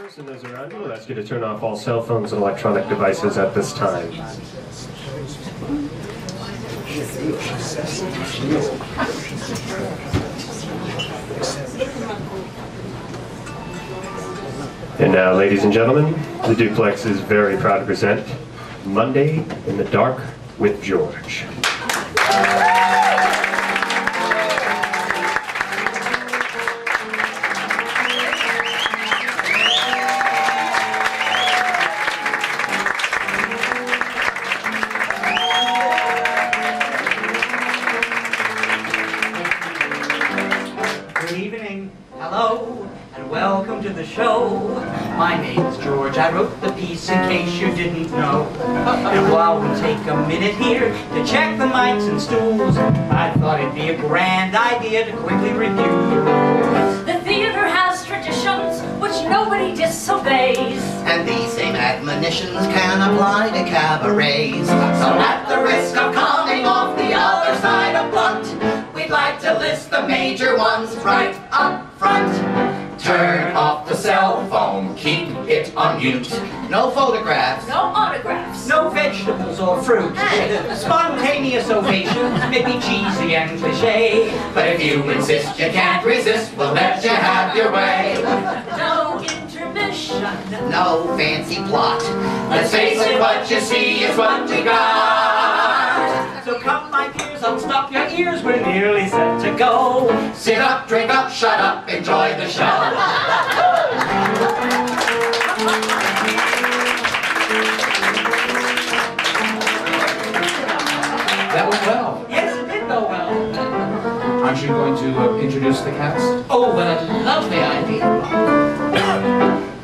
performers and those around you, we'll ask you to turn off all cell phones and electronic devices at this time. And now, ladies and gentlemen, the Duplex is very proud to present Monday in the Dark with George. Good evening, hello, and welcome to the show. My name's George, I wrote the piece in case you didn't know. And while we take a minute here to check the mics and stools, I thought it'd be a grand idea to quickly review the rules. The theater has traditions which nobody disobeys. And these same admonitions can apply to cabarets. So at the risk of coming off the other side of blunt, we'd like to list the major ones right up front. Turn off the cell phone, keep it on mute. No photographs. No autographs. No vegetables or fruit. Spontaneous ovations may be cheesy and cliche, But if you insist you can't resist, we'll let you have your way. No intermission. No fancy plot. Let's face it, what you see is what you got. so come my dears, unstop your ears, we're nearly set to go. Sit up, drink up, shut up, enjoy the show. That went well. Yes, it did go well. Aren't you going to introduce the cast? Oh, what a lovely idea.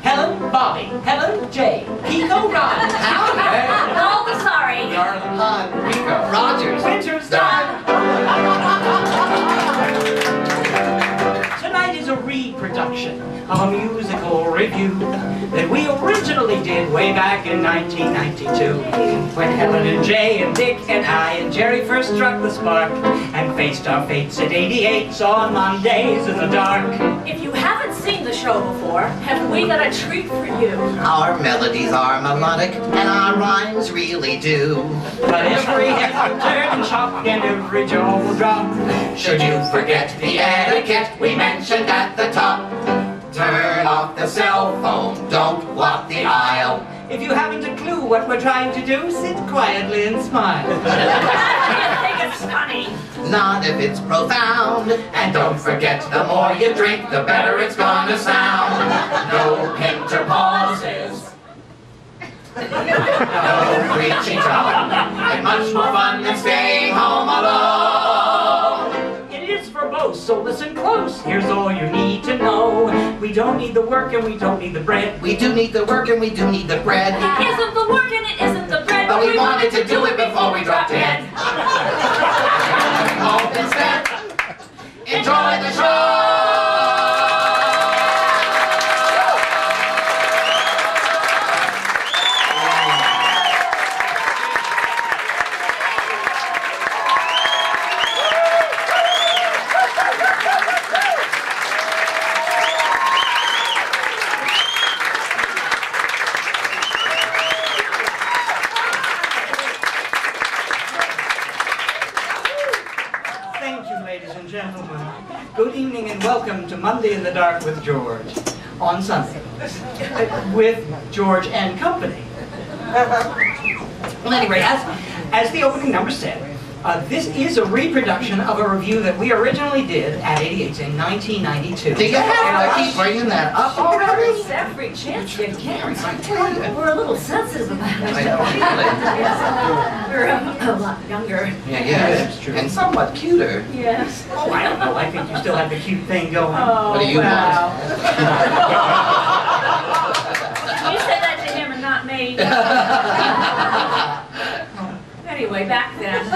Helen, Bobby, Helen, Jay, Peaco, Ron, Baldassare. Darn, Peaco, Rogers, Winter's done. Tonight is a reproduction of a musical review that we originally did way back in 1992, when Helen and Jay and Dick and I and Gerry first struck the spark and faced our fates at 88 on Mondays in the dark. If you haven't seen the show before, have we got a treat for you? Our melodies are melodic, and our rhymes really do. But every hip will turn and shock and every jaw will drop. Should you forget the etiquette we mentioned at the top? Turn off the cell phone, don't walk the aisle. If you haven't a clue what we're trying to do, sit quietly and smile. I think it's funny. Not if it's profound. And don't forget, the more you drink, the better it's gonna sound. No pinter pauses. No preaching tone. And much more fun than staying home alone. It is verbose, so listen close. Here's all you need to know. We don't need the work and we don't need the bread. We do need the work and we do need the bread. It isn't the work and it isn't the bread. But we wanted to do it before we dropped dead. Hope instead, enjoy the show! Good evening and welcome to Monday in the Dark with George on Sunday with George and company. Well, anyway, as the opening number said, this is a reproduction of a review that we originally did at 88 in 1992. Do you have to keep bringing that up already? Every chance you can. We're a little sensitive about it. We're a lot younger. Yeah, that's true. And somewhat cuter. Yes. Oh, I don't know. I think you still have the cute thing going. Oh, What do you wow. want? You said that to him and not me. Anyway, back then,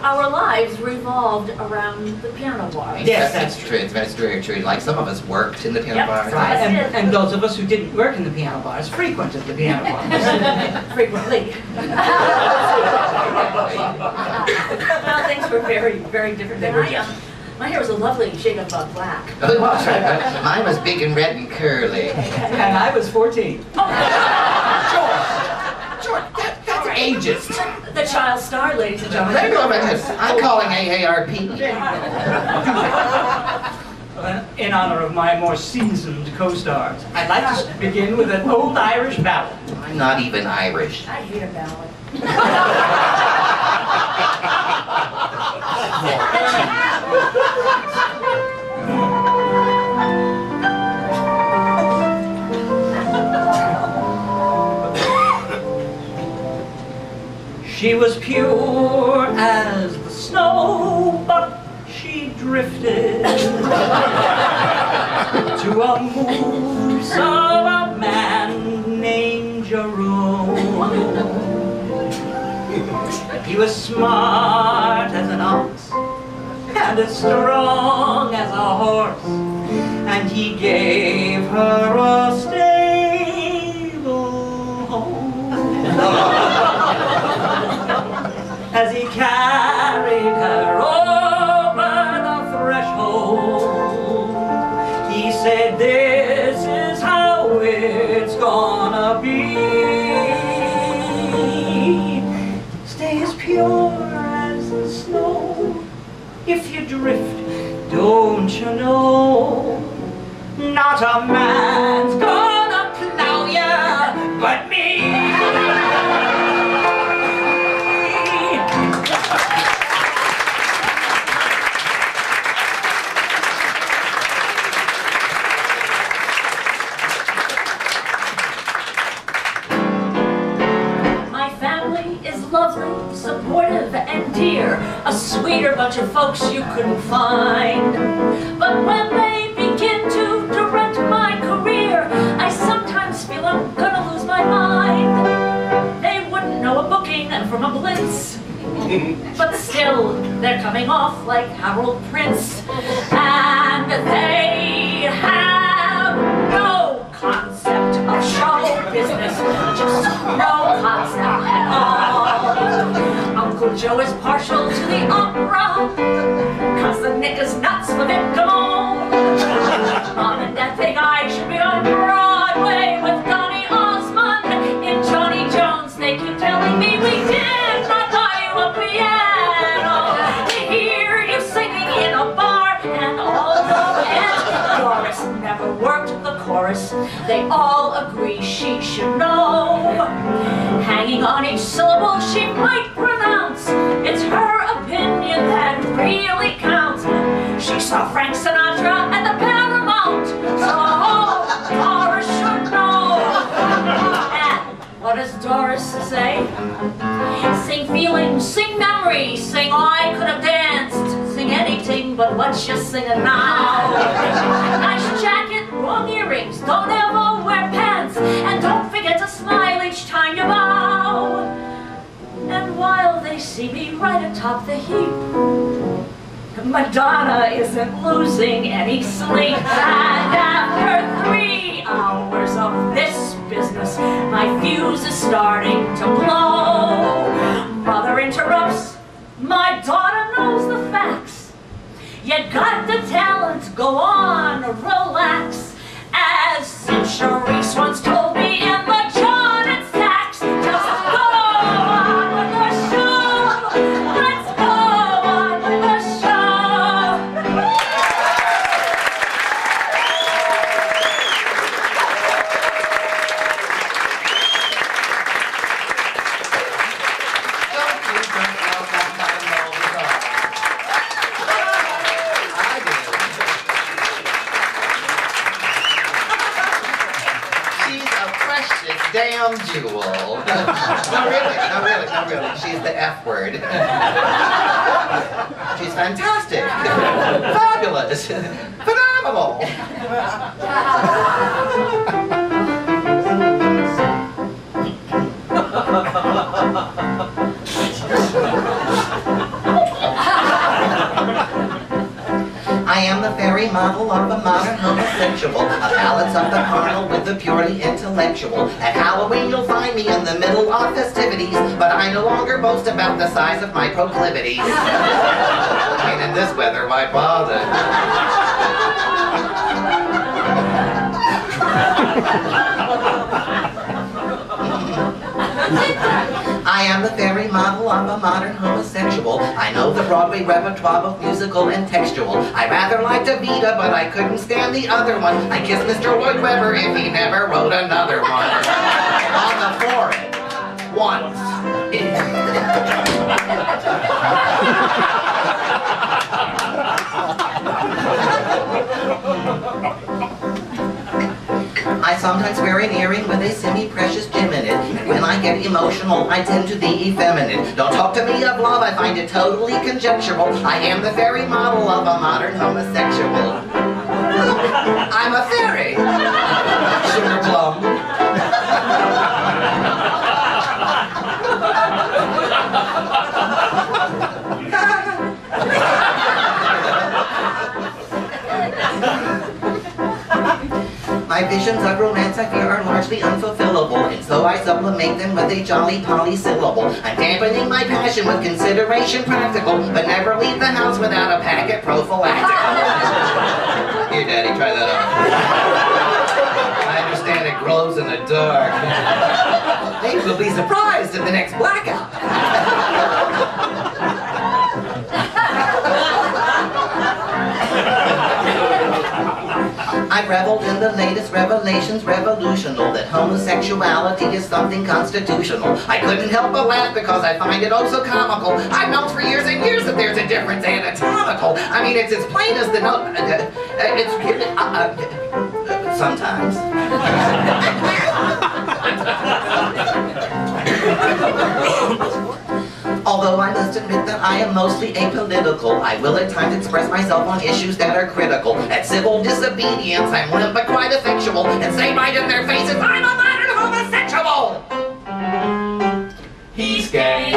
our lives revolved around the piano bars. Yes, that's true. That's very true. Like some of us worked in the piano bars. Right, and those of us who didn't work in the piano bars frequented the piano bars. Frequently. Well, things were very, very different then. My hair was a lovely shade of black. Mine was big and red and curly. And I was 14. George, that's ageist. The child star, ladies and gentlemen. I'm calling AARP. In honor of my more seasoned co-stars, I'd like to begin with an old Irish ballad. I'm not even Irish. I hate a ballad. She was pure as the snow, but she drifted to a moose of a man named Jerome. He was smart as an ox and as strong as a horse, and he gave her a stable home. As he carried her over the threshold, he said, "This is how it's gonna be. Stay as pure as the snow. If you drift, don't you know? Not a man's gonna plow ya but me." Lovely, supportive, and dear, a sweeter bunch of folks you couldn't find. But when they begin to direct my career, I sometimes feel I'm gonna lose my mind. They wouldn't know a booking from a blitz, but still, they're coming off like Harold Prince, and they have no concept of show business, just no concept at all. Uncle Joe is partial to the opera, cause the Nick is nuts for it, come on. Mom and Dad think I should be on Broadway with Donny Osmond. In Johnny Jones, they keep telling me we did not buy you a piano. They hear you singing in a bar, and although Aunt Doris never worked the chorus, they all agree she should know. Hanging on each syllable she might pronounce, it's her opinion that really counts. She saw Frank Sinatra at the Paramount, so Doris should know. And what does Doris say? Sing feelings, sing memory, sing I could have danced, sing anything but what you're singing now. Nice jacket, wrong earrings, don't ever wear pants, and don't forget to smile each time you bow. And while they see me right atop the heap, Madonna isn't losing any sleep. And after 3 hours of this business, my fuse is starting to blow. Mother interrupts, my daughter knows the facts. You got the talent, go on, relax. As Centuries once told me in the John and Sachs, just go on with the show. Let's go on with the show. Don't you think I'll have time to know the song? I do. She's a precious damn jewel. No, really. She's the F word. She's fantastic. Fabulous. Phenomenal. I am the fairy model of the modern homosexual. homosexual, a balance of the carnal with the purely intellectual. At Halloween you'll find me in the middle of festivities, but I no longer boast about the size of my proclivities. I mean, in this weather, why bother? I am the very model of a modern homosexual. I know the Broadway repertoire, both musical and textual. I rather liked Evita, but I couldn't stand the other one. I kissed Mr. Lloyd Webber if he never wrote another one. On the forehead. Once. I sometimes wear an earring with a semi-precious gem in it, and when I get emotional, I tend to be effeminate. Don't talk to me of love, I find it totally conjectural. I am the very model of a modern homosexual. I'm a fairy. Sugar plum. My visions of romance, I fear, are largely unfulfillable, and so I supplement them with a jolly polysyllable. I'm dampening my passion with consideration practical, but never leave the house without a packet prophylactical. Here, Daddy, try that on. I understand it glows in the dark. Maybe we'll be surprised at the next blackout. I reveled in the latest revelations, revolutional, that homosexuality is something constitutional. I couldn't help but laugh because I find it oh so comical. I've known for years and years that there's a difference anatomical. I mean, it's as plain as the note. Sometimes. Although I must admit that I am mostly apolitical, I will at times express myself on issues that are critical. At civil disobedience, I'm limp but quite effectual, and say right in their faces, I'm a modern homosexual! He's gay.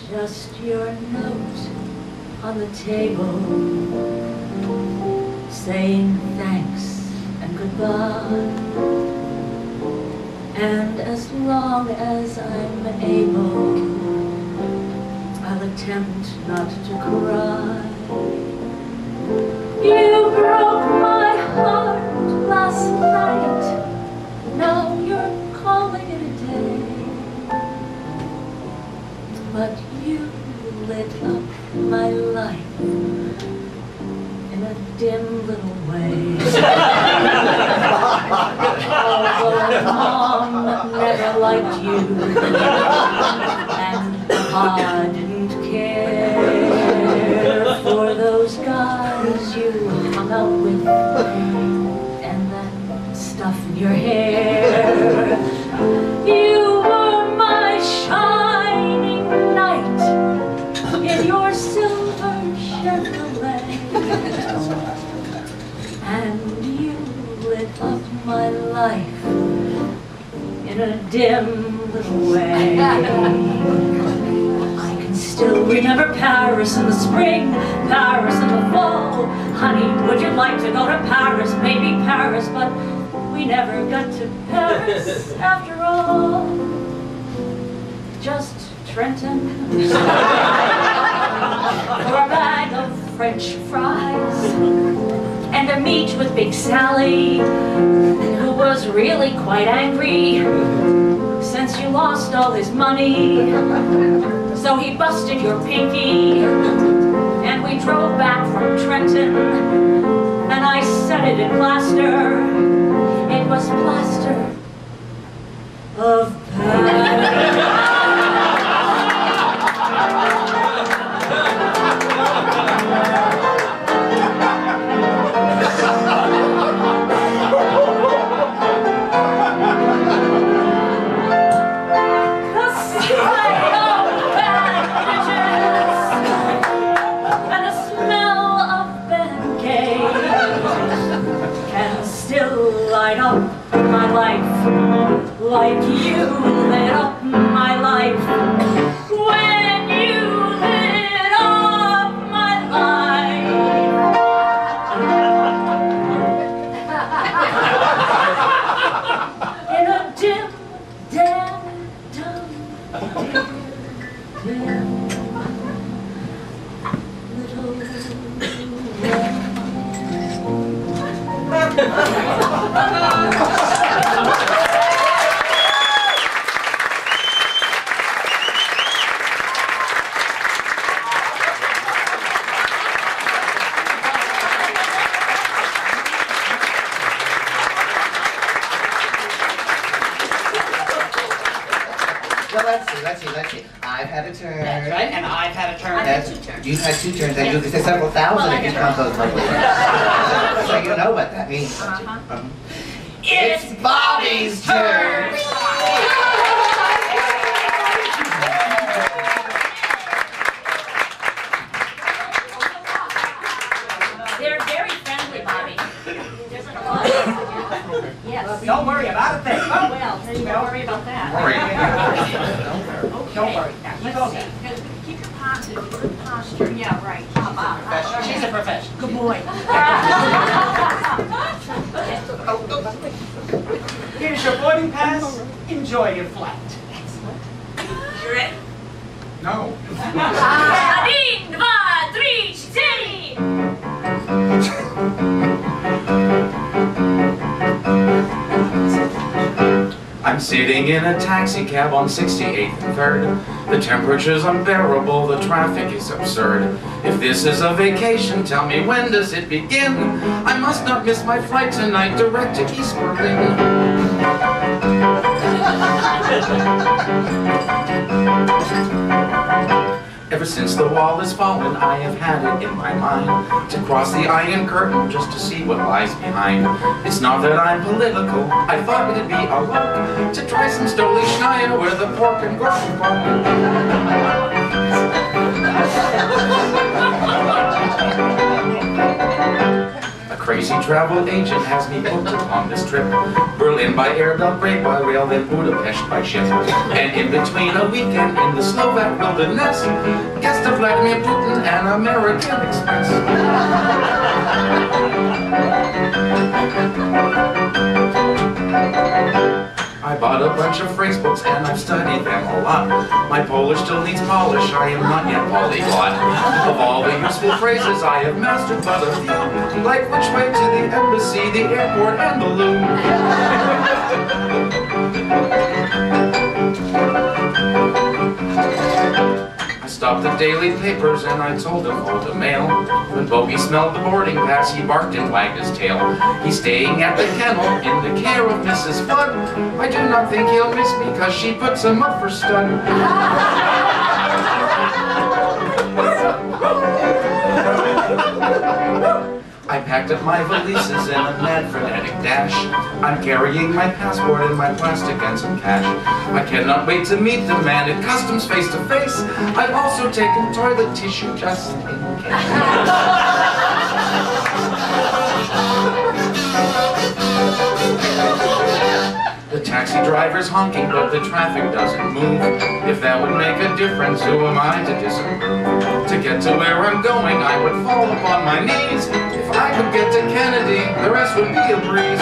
Just your note on the table, saying thanks and goodbye. And as long as I'm able, I'll attempt not to cry. You broke my heart last night, now you're calling it a day. But you lit up my life in a dim little way. Although Mom never liked you, and Pa didn't care for those guys you hung out with, and that stuff in your hair. You were my shining knight in your silver Chevrolet, and you lit up my life in a dim little way. I can still remember Paris in the spring, Paris in the fall. Honey, would you like to go to Paris? Maybe Paris, but we never got to Paris after all. Just Trenton for a bag of French fries and a meet with Big Sally, who was really quite angry since you lost all his money. So he busted your pinky and we drove back from Trenton, and I set it in plaster. It was plaster of Paris. like you lit up my life. When you lit up my life. In a dim, dim, dumb, dim, little world. Well, let's see. I've had a turn. That's right, and I've had a turn. I've had 2 turns. You've had 2 turns, and you can say several thousand if you count those lovely words. So you know what that means. It's Bobby's turn! They're very friendly, Bobby. There's a lot. Yes. Don't worry about a thing. Oh, well, then you don't worry about that. Don't worry. Now, you go there. Keep your posture. Good posture. Yeah, right. She's a professional. Good boy. Here's your boarding pass. Enjoy your flight. You ready? No. 1, 2, 3, steady! I'm sitting in a taxi cab on 68th and 3rd. The temperature's unbearable, the traffic is absurd. If this is a vacation, tell me when does it begin? I must not miss my flight tonight direct to East Berlin. Ever since the wall has fallen, I have had it in my mind to cross the Iron Curtain just to see what lies behind. It's not that I'm political, I thought it'd be a lark to try some Stoli Schneier where the pork and gurken A crazy travel agent has me booked on this trip. Berlin by air, Belgrade by rail, then Budapest by ship. And in between a weekend in the Slovak wilderness, guest of Vladimir Putin and American Express. I bought a bunch of phrase books and I've studied them a lot. My Polish still needs polish, I am not yet polyglot. Of all the useful phrases I have mastered but a few, like which way to the embassy, the airport, and the loo. I stopped the daily papers and I told him hold the mail. When Bogey smelled the boarding pass, he barked and wagged his tail. He's staying at the kennel in the care of Mrs. Flood. I do not think he'll miss me because she puts him up for stud. I packed up my valises in a mad frenetic dash. I'm carrying my passport and my plastic and some cash. I cannot wait to meet the man at customs face to face. I've also taken toilet tissue just in case. The taxi driver's honking, but the traffic doesn't move. If that would make a difference, who am I to disapprove? To get to where I'm going, I would fall upon my knees. If I could get to Kennedy, the rest would be a breeze.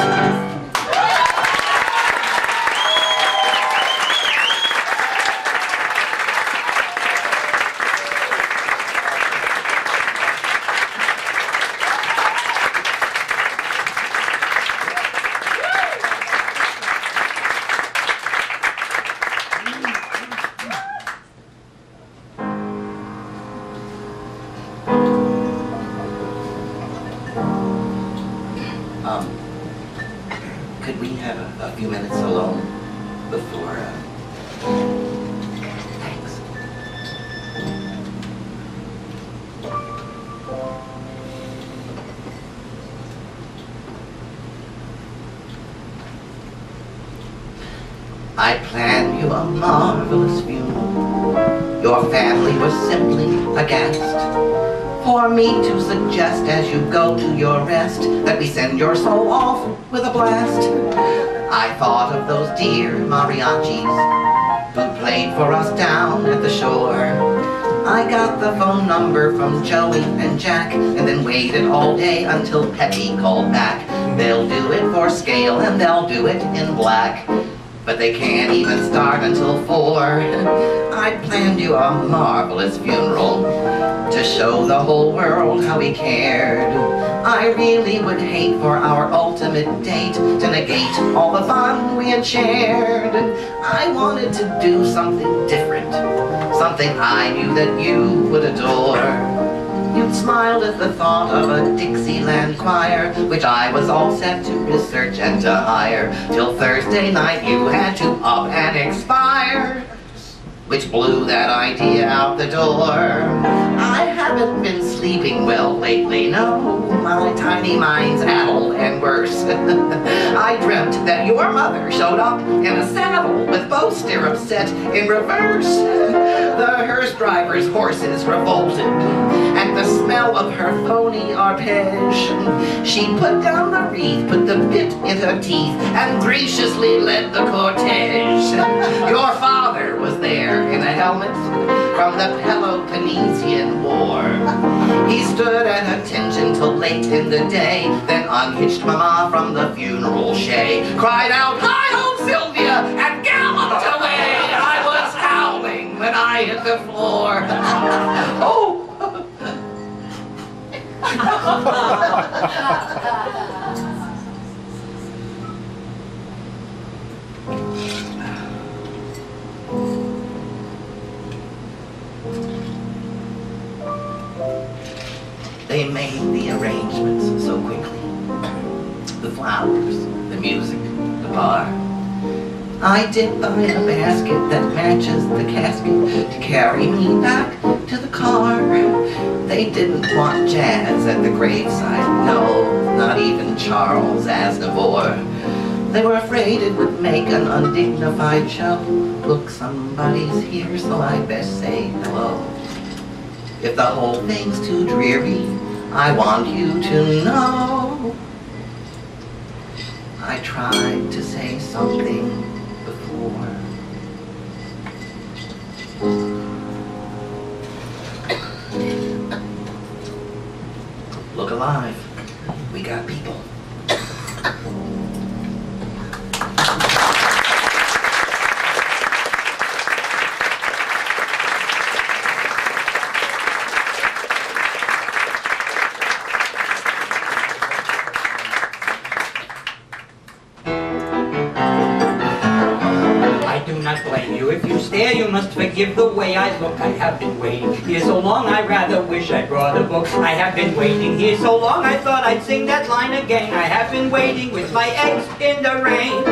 Could we have a few minutes alone before, thanks. I planned you a marvelous funeral. Your family was simply aghast. For me to suggest as you go to your rest that we send your soul off with a blast. I thought of those dear mariachis who played for us down at the shore. I got the phone number from Joey and Jack, and then waited all day until Peppy called back. They'll do it for scale and they'll do it in black, but they can't even start until 4. I planned you a marvelous funeral to show the whole world how we cared. I really would hate for our ultimate date to negate all the fun we had shared. I wanted to do something different, something I knew that you would adore. You'd smiled at the thought of a Dixieland choir, which I was all set to research and to hire. Till Thursday night you had to up and expire, which blew that idea out the door. I haven't been sleeping well lately, no. My tiny mind's addled and worse. I dreamt that your mother showed up in a saddle with both stirrups set in reverse. The hearse driver's horses revolted at the smell of her phony arpege. She put down the wreath, put the bit in her teeth, and graciously led the cortege. Your father was there in a helmet from the Peloponnesian War. He stood at attention till late in the day, then unhitched Mama from the funeral shay, cried out, "Hi-ho, Sylvia!" and galloped away. I was howling when I hit the floor. Oh! They made the arrangements so quickly. The flowers, the music, the bar. I did buy a basket that matches the casket to carry me back to the car. They didn't want jazz at the graveside, no, not even Charles Aznavour. They were afraid it would make an undignified show. Look, somebody's here, so I best say hello. If the whole thing's too dreary, I want you to know I tried to say something before. Look alive. We got people. You must forgive the way I look. I have been waiting here so long, I rather wish I brought a book. I have been waiting here so long, I thought I'd sing that line again. I have been waiting with my eggs in the rain.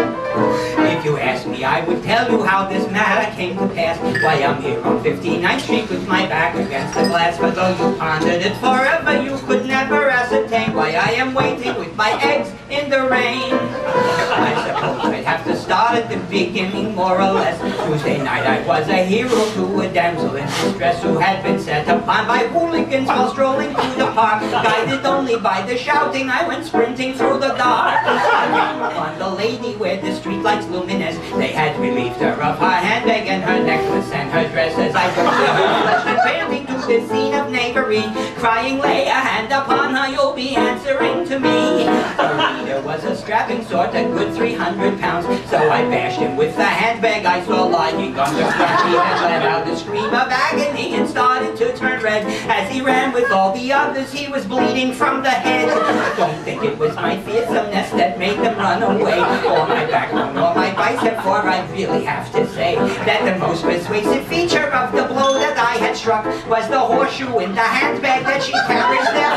If you asked me, I would tell you how this matter came to pass. Why, I'm here on 59th Street with my back against the glass. But though you pondered it forever, you could never ascertain why I am waiting with my eggs in the rain. I suppose I'd have to start at the beginning, more or less. Tuesday night I was a hero to a damsel in distress who had been set upon by hooligans while strolling through the park. Guided only by the shouting, I went sprinting through the dark. I came upon the lady where the streetlights luminous. They had relieved her of her handbag and her necklace and her dress. As I took to her, flushed and panting to the scene of knavery, crying, "Lay a hand upon her, you'll be answering to me." The leader was a strapping sort, a good 300 pounds. So I bashed him with the handbag I saw lying on the ground. He had let out a scream of agony and started to turn red. As he ran with all the others, he was bleeding from the head. Don't think it was my fearsomeness that made them run away, or my backbone, or my bicep, for I really have to say that the most persuasive feature of the blow that I had struck was the horseshoe in the handbag that she carries there.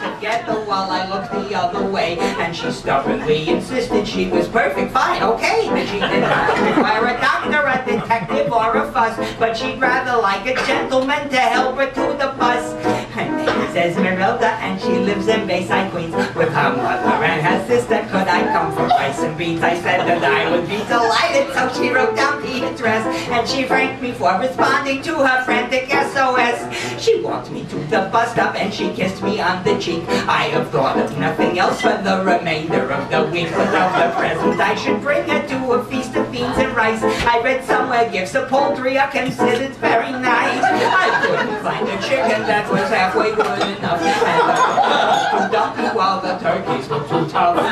Together while I looked the other way, and she stubbornly insisted she was perfect, fine, okay, that she did not require a doctor, a detective, or a fuss, but she'd rather like a gentleman to help her to the bus. Her name is Esmeralda, and she lives in Bayside, Queens, with her mother and her sister, could I come for rice and beans? I said that I would be delighted, so she wrote down the address, and she thanked me for responding to her frantic SOS. She walked me to the bus stop and she kissed me on the cheek. I have thought of nothing else for the remainder of the week. Without the present, I should bring her to a feast of beans and rice. I read somewhere gifts of poultry are considered very nice. I couldn't find a chicken that was halfway good enough, and the was too dumpy while the turkeys were too tough. I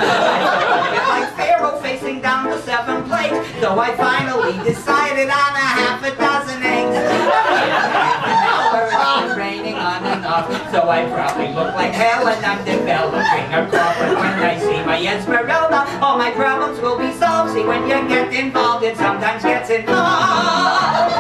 felt a bit like Pharaoh facing down the 7 plates, though I finally decided on a half a dozen eggs. It's been raining on and off, so I probably look like hell, and I'm developing a cough. But when I see my Esmeralda, all my problems will be solved. See, when you get involved, it sometimes gets involved.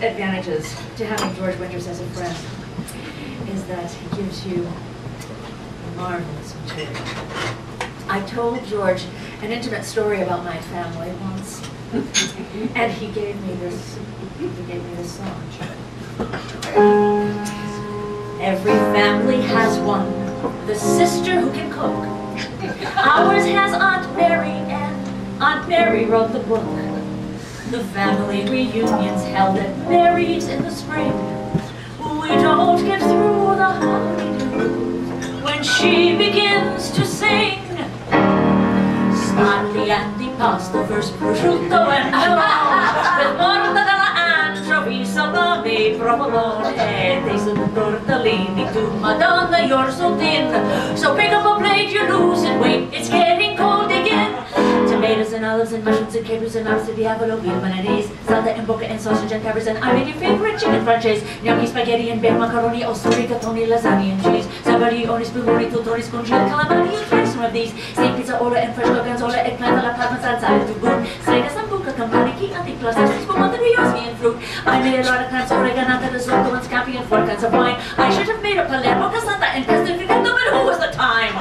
Advantages to having George Winters as a friend is that he gives you marvelous material. I told George an intimate story about my family once, and he gave me this song. Every family has one, the sister who can cook. Ours has Aunt Mary, and Aunt Mary wrote the book. The family reunions held at Mary's in the spring. We don't get through the holidays when she begins to sing. Spagliati, pasta, first prosciutto and salami, with mortadella, anchovy, salami, provolone, they said tortellini to Madonna, you're so thin. So pick up a plate, you lose it, wait, it's getting cold again. Tomatoes and olives and mushrooms and capers and arms to diavolo, veal mayonnaise, salsa and bocca and sausage and peppers, and I made your favorite chicken franchise, gnocchi, spaghetti and baked macaroni, ostori, gatoni, lasagna and cheese, sabarioni, spumoni, tutori, scongiati, calamari, you try some of these. Steak, pizza, ola and fresh gorgonzola, eggplant, alla parmesan, salad to good, strega, sambuca, campari, chianti, plus spumante, riosi and fruit. I made a lot of clams, oreganata, risotto and scampi and 4 kinds of wine. I should have made a Palermo, cassata and castigliato, but who was the time?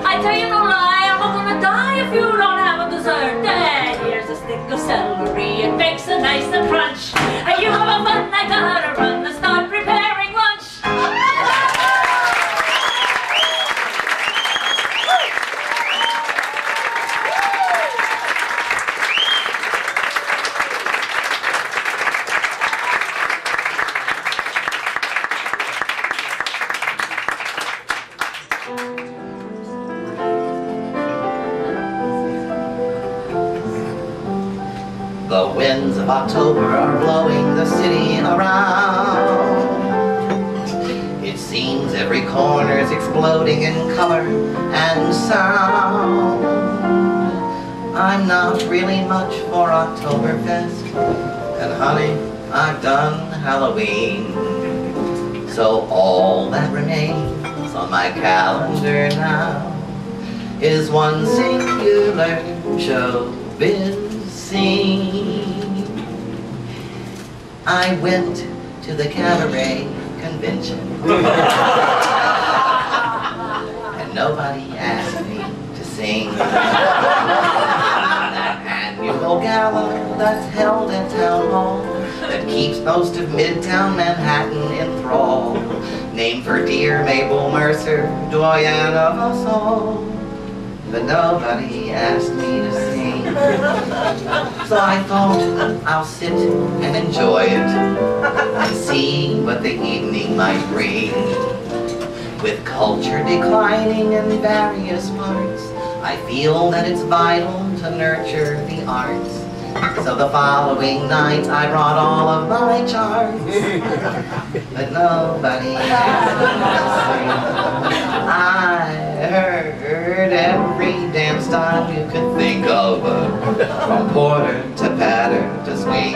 I tell you no lie, I'm not gonna die if you don't have a dessert. Here's a stick of celery, it makes a nice crunch. And you have a fun, I gotta run and start preparing lunch. The winds of October are blowing the city around. It seems every corner's exploding in color and sound. I'm not really much for Oktoberfest, and honey, I've done Halloween. So all that remains on my calendar now is one singular showbiz scene. I went to the cabaret convention and nobody asked me to sing. That annual gala that's held at Town Hall that keeps most of Midtown Manhattan in thrall, named for dear Mabel Mercer, doyen of us all. But nobody asked me to sing. So I thought I'll sit and enjoy it and see what the evening might bring. With culture declining in various parts, I feel that it's vital to nurture the arts. So the following night I brought all of my charts, but nobody asked me to sing. I heard every damn style you could think of, From porter to patter to swing.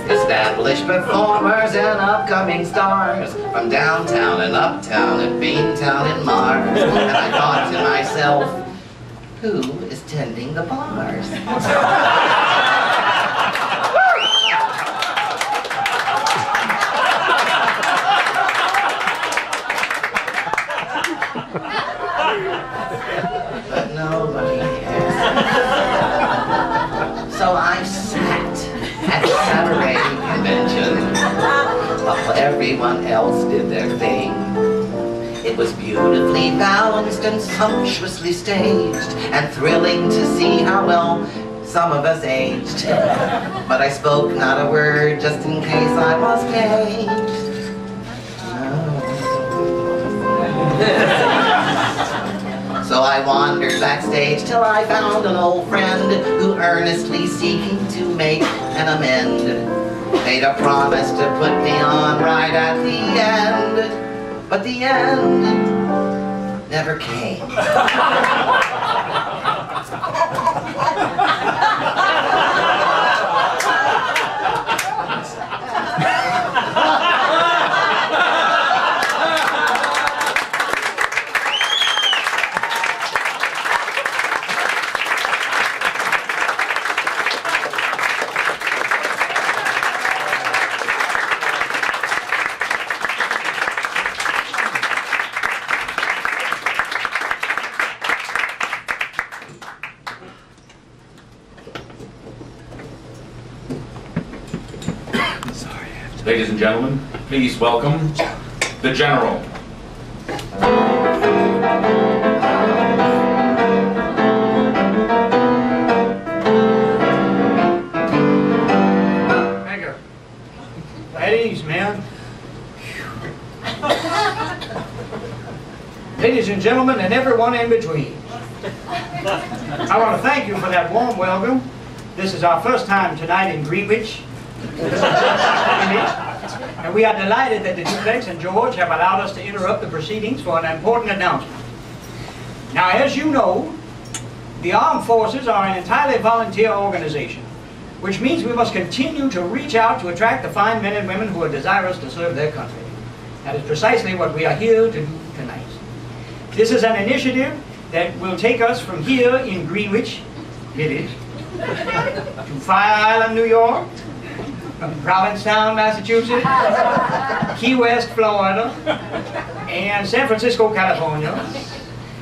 Established performers and upcoming stars from downtown and uptown and Beantown and Mars. And I thought to myself, who is tending the bars? But nobody cares. So I sat at the cabaret convention while everyone else did their thing. It was beautifully balanced and sumptuously staged, and thrilling to see how well some of us aged. But I spoke not a word just in case I was caged. So I wandered backstage till I found an old friend who, earnestly seeking to make an amend, made a promise to put me on right at the end. But the end never came. Ladies and gentlemen, please welcome the General. Thank you. At ease, man. Ladies and gentlemen, and everyone in between, I want to thank you for that warm welcome. This is our first time tonight in Greenwich. And we are delighted that the Duplex and George have allowed us to interrupt the proceedings for an important announcement. Now, as you know, the armed forces are an entirely volunteer organization, which means we must continue to reach out to attract the fine men and women who are desirous to serve their country. That is precisely what we are here to do tonight. This is an initiative that will take us from here in Greenwich Village to Fire Island, New York, Provincetown, Massachusetts, Key West, Florida, and San Francisco, California,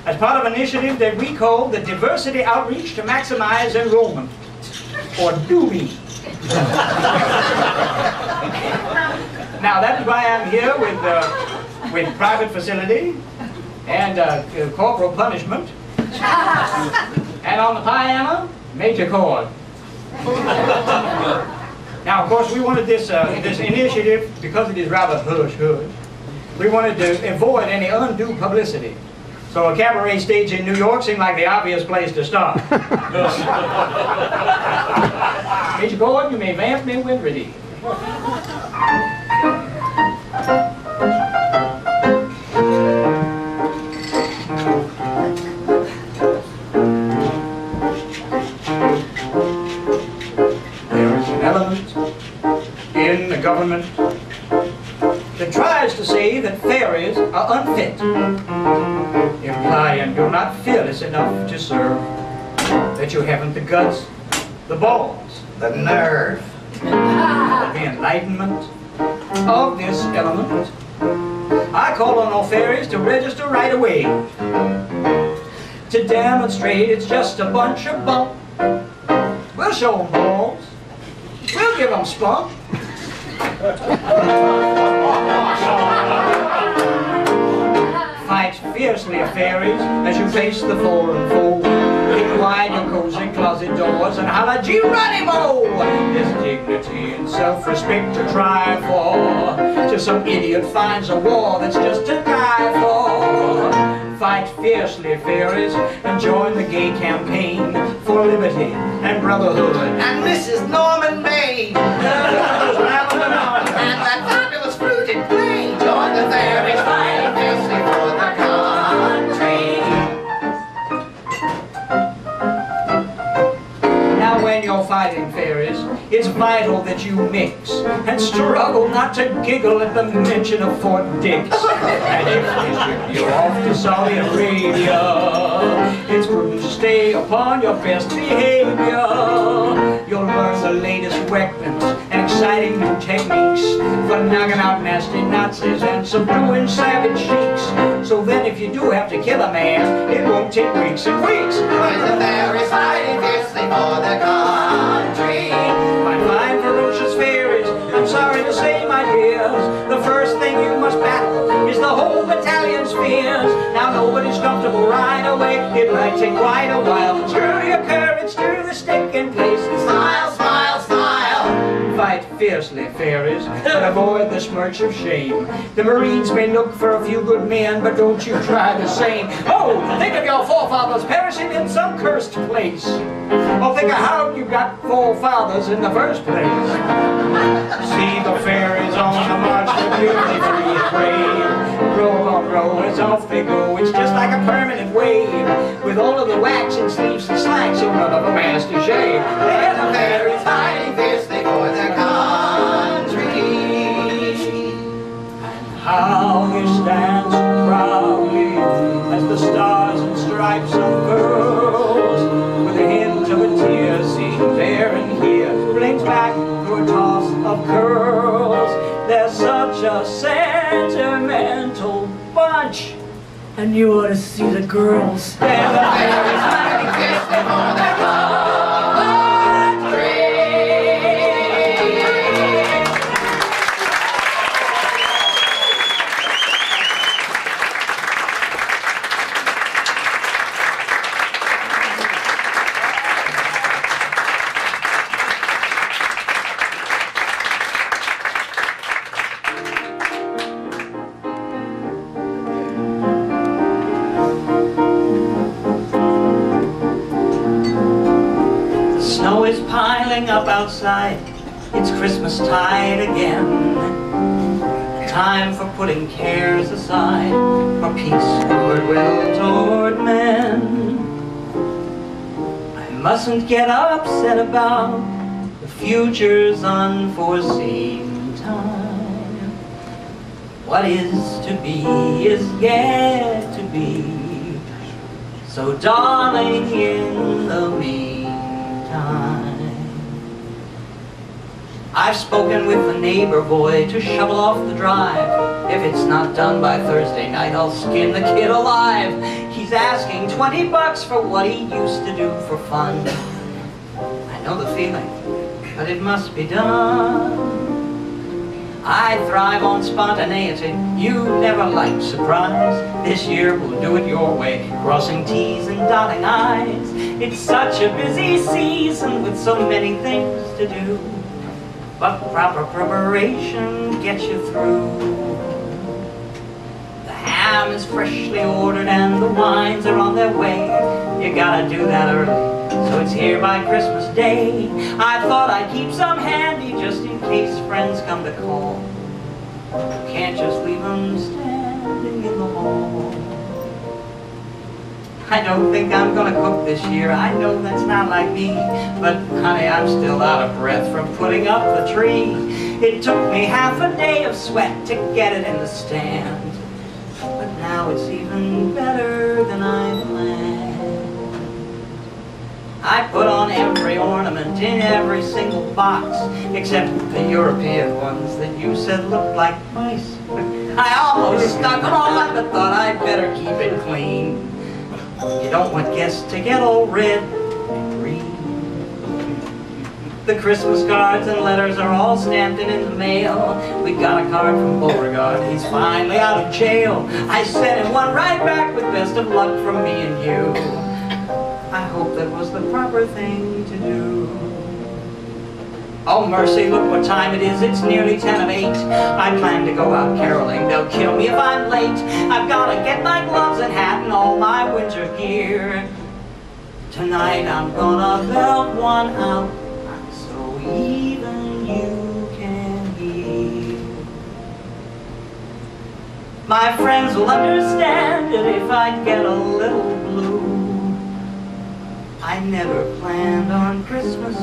as part of an initiative that we call the Diversity Outreach to Maximize Enrollment, or DUME. Now, that is why I'm here with private facility and corporal punishment, and on the piano, major chord. Now, of course, we wanted this initiative, because it is rather hush-hush, we wanted to avoid any undue publicity. So a cabaret stage in New York seemed like the obvious place to start. Major Gordon, you may vamp me when ready. In the government that tries to say that fairies are unfit, implying you're not fearless enough to serve, that you haven't the guts, the balls, The nerve. the enlightenment of this element. I call on all fairies to register right away, to demonstrate it's just a bunch of bunk. We'll show them balls. We'll give them spunk. Fight fiercely, fairies, as you face the foreign foe. Kick wide your cozy closet doors and holla, Geronimo! There's dignity and self-respect to try for, till some idiot finds a war that's just to die for. Fight fiercely, fairies, and join the gay campaign for liberty and brotherhood. And Mrs. Norman Maine. And that fabulous fruited plain. Join the fairies, fighting fiercely for the country. your fighting fairies, it's vital that you mix and struggle not to giggle at the mention of Fort Dix. And if they ship you off to Saudi Arabia, it's prudent to stay upon your best behavior. You'll learn the latest weapons and exciting new techniques for knocking out nasty Nazis and subduing savage sheiks. So then if you do have to kill a man, it won't take weeks and weeks. When the fairies fighting fiercely for their country. My fine ferocious fairies, I'm sorry to say, my dears, the first thing you must battle is the whole battalion's fears. Now nobody's comfortable right away, it might take quite a while. Screw your courage to the stick in place and smile, smile, smile. Fight fiercely, fairies, but avoid the smirch of shame. The Marines may look for a few good men, but don't you try the same. Oh, think of your forefathers perishing in some cursed place. Oh, think of how you got forefathers in the first place. See the fairies on the march, they're beautifully free and brave. Row upon row as off they go, it's just like a permanent wave. With all of the wax and sleeves and slacks, so none of them has to shave. They're the fairies fighting fiercely for their country. And how he stands so proudly as the stars and stripes unfurls, with a hint of a tear seen there and here, blinks back through a toss of curls. They're such a sentimental bunch, and you ought to see the girls. They're the fairies fighting fiercely for their country. Snow is piling up outside, it's Christmas tide again. Time for putting cares aside, for peace, goodwill toward men. I mustn't get upset about the future's unforeseen time. What is to be is yet to be, so darling, in the meantime, I've spoken with the neighbor boy to shovel off the drive. If it's not done by Thursday night, I'll skin the kid alive. He's asking $20 for what he used to do for fun. I know the feeling, but it must be done. I thrive on spontaneity, you never like surprise. This year we'll do it your way, crossing T's and dotting I's. It's such a busy season with so many things to do, but proper preparation gets you through. The ham is freshly ordered and the wines are on their way. You gotta do that early, so it's here by Christmas Day. I thought I'd keep some handy just in case friends come to call. You can't just leave them standing in the hall. I don't think I'm gonna cook this year, I know that's not like me, but honey, I'm still out of breath from putting up the tree. It took me half a day of sweat to get it in the stand, but now it's even better than I planned. I put on every ornament in every single box, except the European ones that you said looked like mice. I almost stuck them on, but thought I'd better keep it clean. You don't want guests to get all red and green. The Christmas cards and letters are all stamped and in the mail. We got a card from Beauregard, he's finally out of jail. I sent him one right back with best of luck from me and you. I hope that was the proper thing to do. Oh mercy, look what time it is, it's nearly 10 of 8. I plan to go out caroling, they'll kill me if I'm late. I've got to get my gloves and hat and all my winter gear. Tonight I'm gonna belt one out, so even you can hear. My friends will understand it if I get a little blue. I never planned on Christmas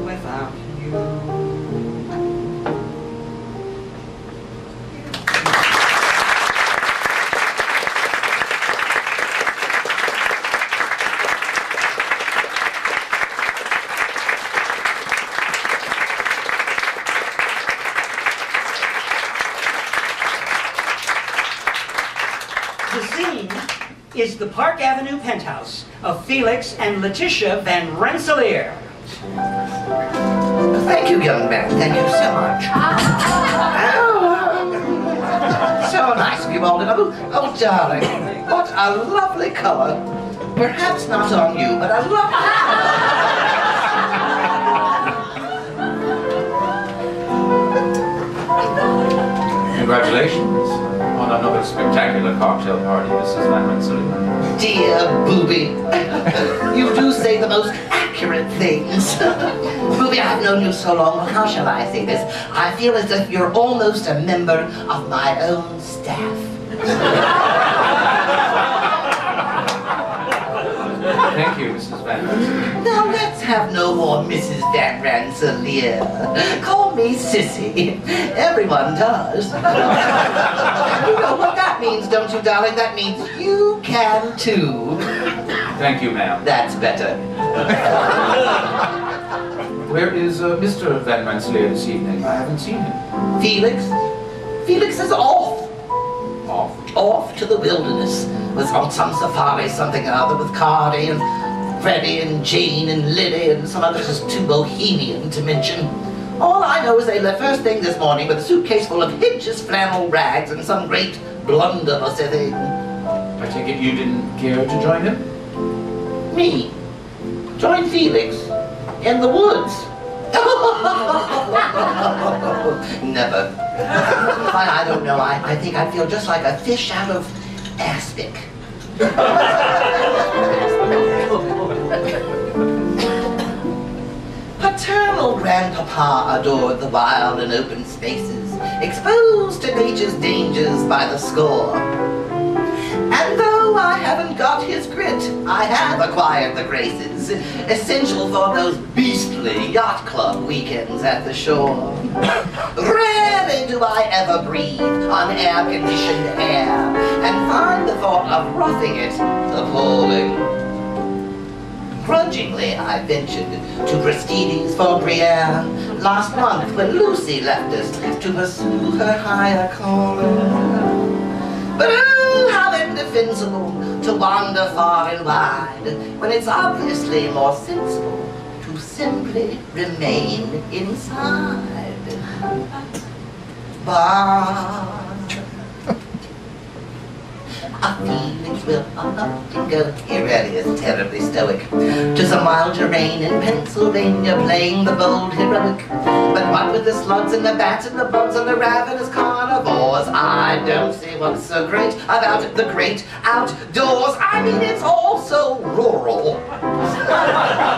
without you. The scene is the Park Avenue penthouse of Felix and Letitia Van Rensselaer. Thank you, young man. Thank you so much. So nice of you all to know. Oh, darling, what a lovely color. Perhaps not on you, but I love it. Congratulations on another spectacular cocktail party, Mrs. Van Rensselaer. Dear Booby, you do say the most accurate things. Booby, I've known you so long, well, how shall I say this? I feel as if you're almost a member of my own staff. Thank you, Mrs. Van Rensselaer. Now let's have no more Mrs. Van Rensselaer. Call me Sissy. Everyone does. You know what that means, don't you, darling? That means you can too. Thank you, ma'am. That's better. Where is Mr. Van Rensselaer this evening? I haven't seen him. Felix? Felix is off. Off? Off to the wilderness. Was on some safari, something or other, with Cardi and Freddie and Jane and Lily and some others just too bohemian to mention. All I know is they left first thing this morning with a suitcase full of hideous flannel rags and some great blunderbuss thing. I take it you didn't care to join him? Me? Join Felix? In the woods? Never. I don't know. I think I'd feel just like a fish out of aspic. Paternal grandpapa adored the wild and open spaces, exposed to nature's dangers by the score. And though I haven't got his grit, I have acquired the graces essential for those beastly yacht club weekends at the shore. Rarely do I ever breathe on air-conditioned air and find the thought of roughing it appalling. Grudgingly, I ventured to Bristides for Brienne last month when Lucy left us to pursue her higher calling. But oh, how indefensible to wander far and wide when it's obviously more sensible to simply remain inside. But Felix will up and go. He really is terribly stoic. To some wild terrain in Pennsylvania, playing the bold heroic. But what with the slugs and the bats and the bugs and the ravenous carnivores, I don't see what's so great about the great outdoors. I mean, it's all so rural.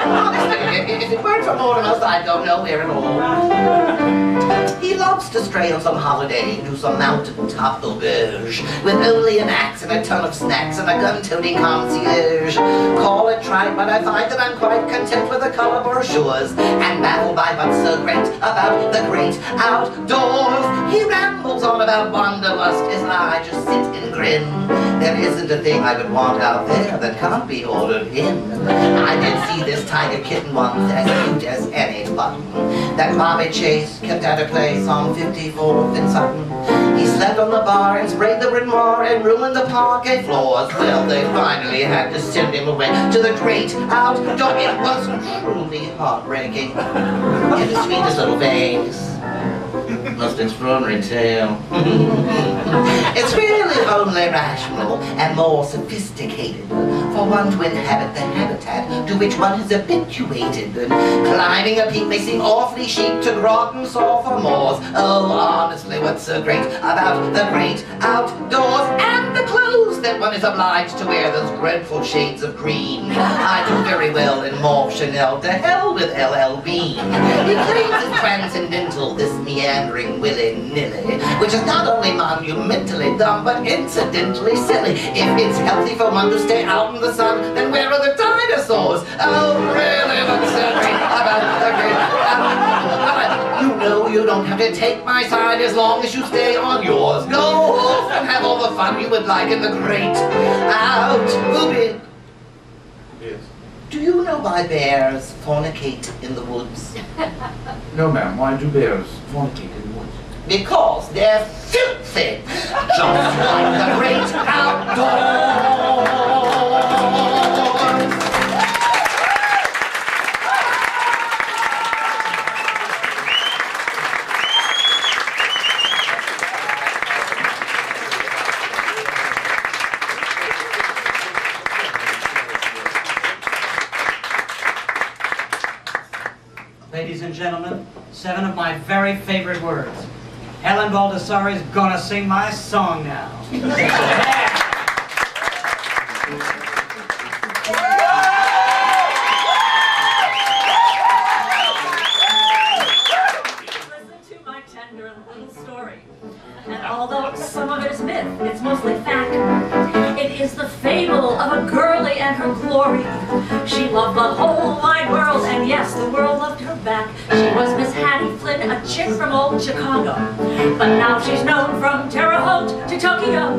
Honestly, if it weren't for Mortimer's, I'd go nowhere at all. He loves to stray on some holiday to some mountaintop auberge with only an axe and a ton of snacks and a gun-toting concierge. Call it trite, but I find that I'm quite content with the color brochures and baffled by what's so great about the great outdoors. He rambles on about wanderlust as I just sit and grin. There isn't a thing I would want out there that can't be ordered in. I did see this tiger kitten once, as cute as any button, that Bobby Chase kept at a place on 54th and Sutton. He slept on the bar and sprayed the Bryn Mawr and ruined the parquet floors. Well, they finally had to send him away to the great outdoor. It was truly heartbreaking. He had the sweetest little face. Most extraordinary tale. It's really only rational and more sophisticated for one to inhabit the habitat to which one is habituated. Climbing a peak may seem awfully chic to Groton sophomores. Oh, honestly, what's so great about the great outdoors and the clothes that one is obliged to wear, those dreadful shades of green. I do very well in mauve Chanel, to hell with LL Bean. He claims it's transcendental, this meandering willy-nilly, which is not only monumentally dumb, but incidentally silly. If it's healthy for one to stay out in the sun, then where are the dinosaurs. Oh, really, what's so great about the great? You know you don't have to take my side as long as you stay on yours. Go off and have all the fun you would like in the great out. Booby. Yes. Do you know why bears fornicate in the woods? No, ma'am. Why do bears fornicate in the woods? Because they're filthy, just like the great outdoors. Ladies and gentlemen, 7 of my very favorite words. Helen Baldassare is gonna sing my song now. Listen to my tender little story. And although some of it is myth, it's mostly fact. It is the fable of a girlie and her glory. She loved the whole wide world, and yes, the world loved her back. She was Miss Hattie Flynn, a chick from old Chicago. But now she's known from Terre Haute to Tokyo.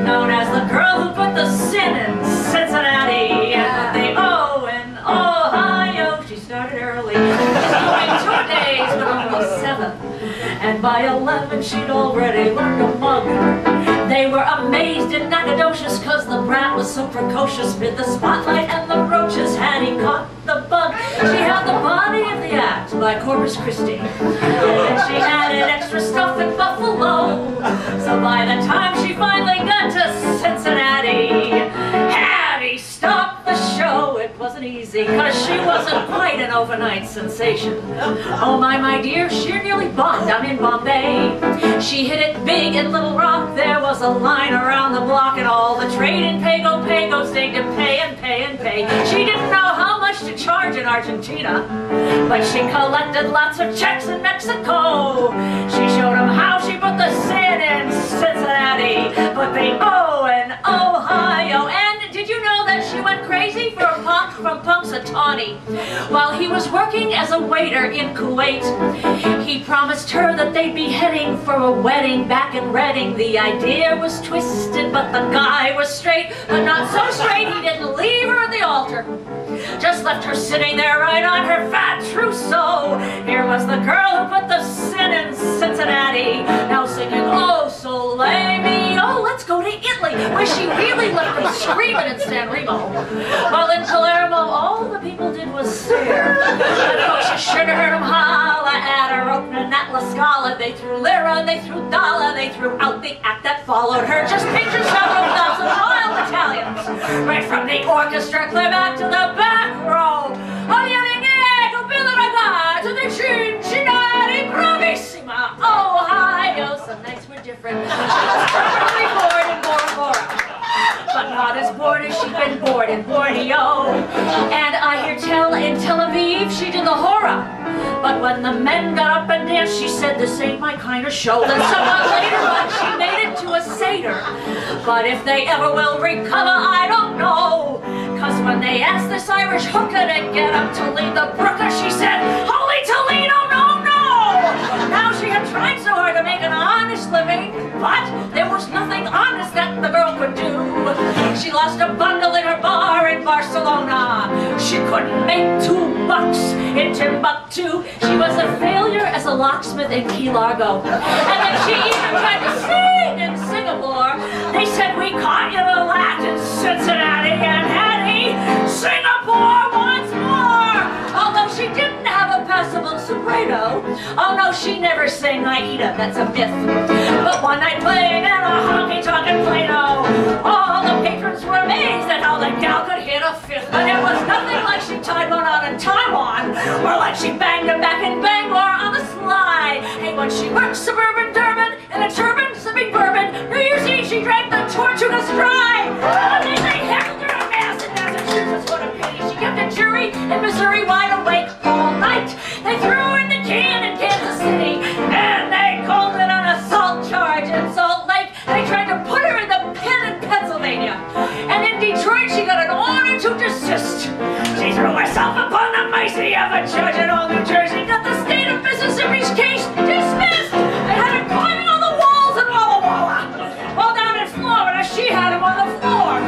Known as the girl who put the sin in Cincinnati. And the O in Ohio. She started early. She's doing 2 days, but only 7. And by 11 she'd already learned to mug. They were amazed and Nacogdoches cause the brat was so precocious. Mid the spotlight and the roaches, Hattie caught the bug. She had the body of the act by Corpus Christi. And she added extra stuff in Buffalo. So by the time she finally got to Cincinnati, Hattie stopped the show. It wasn't easy cause she wasn't quite an overnight sensation. Oh my dear, she nearly bombed down in Bombay. She hit it big in Little Rock. There was a line around the block and all the trade in Pago stayed to pay and pay and pay. She didn't know how much to charge in Argentina, but she collected lots of checks in Mexico. She showed them how she put the sin in Cincinnati, but the O in Ohio. And did you know that she went crazy for a punk from Punxsutawney? While he was working as a waiter in Kuwait, he promised her that they'd be heading for a wedding back in Reading. The idea was twisted, but the guy was straight, but not so straight he didn't leave her at the altar. Just left her sitting there right on her fat trousseau. Here was the girl who put the sin in Cincinnati, now singing "Oh Sole Mio." Let's go to Italy, where she really left them screaming in San Remo. While in Palermo, all the people did was stare. But folks, you should have heard them holla at her opening that La Scala. They threw lira, they threw dollar, they threw out the act that followed her. Just picture several thousand wild Italians, right from the orchestra clear back to the back row. Oh, yelling "Ego Billy Raga" to the Cincinnati Bravissima, Ohio. Some nights were different. She was perfectly bored in Bora Bora, but not as bored as she'd been bored in Borneo. And I hear tell in Tel Aviv she did the hora. But when the men got up and danced, she said, "This ain't my kind of show." Then someone later on, she made it to a Seder. But if they ever will recover, I don't know. Cause when they asked this Irish hooker to get up to lead the brooker, she said, "Holy Toledo, no, no!" Now she had tried so hard to make an honest living, but there was nothing honest that the girl could do. She lost a bundle in her bar in Barcelona. She couldn't make $2 in Timbuktu. She was a failure as a locksmith in Key Largo. And then she even tried to sing in Singapore. They said, "We caught you the Latin Cincinnati and Hattie, Singapore once more." Although she didn't have a passable soprano. Oh no, she never sang Aida, that's a myth. But one night playing in a honky-tonkin' Plano, all the patrons were amazed at how the gal could hit a fifth. But it was nothing like she tied one on in Taiwan, or like she banged him back in Bangor on the sly. Hey, when she worked suburban Durban in a turban sipping bourbon, New Year's Eve she drank the Tortugas dry. And then they heckled her a mass in Massachusetts. What a pity. She kept a jury in Missouri wide awake all night. They threw her in the can in Kansas City, and they called it an assault charge in Salt Lake. They tried to put her in the pen in Pennsylvania. And in Detroit, she got an order to desist. A judge in all New Jersey got the state of Mississippi's case dismissed. They had him climbing on the walls in Walla Walla. Well, down in Florida, she had him on the floor.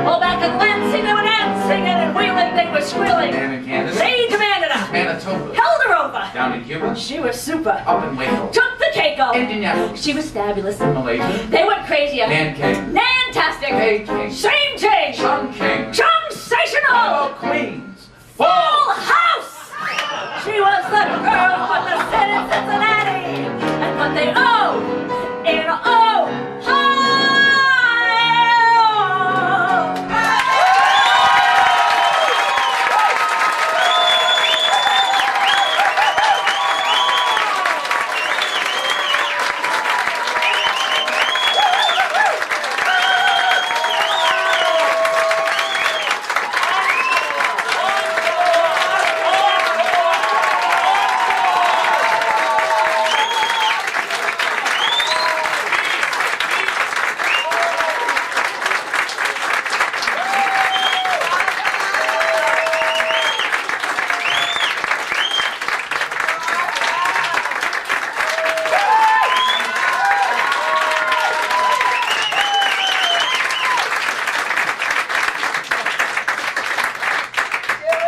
Well, back in Lansing, they were dancing, and in Wheeling, they were squealing. And in Kansas. They demanded her. Manitoba. Held her over. Down in Cuba. She was super. Up in Waco. Took the Keiko. Indianapolis. She was fabulous. Malaysia. They went crazier. Nanking. Nantastic. Peking. Same thing. Chungking. Chungsational. Queens. Full house. She was the girl with the sin in Cincinnati. And what they owe in Ohio.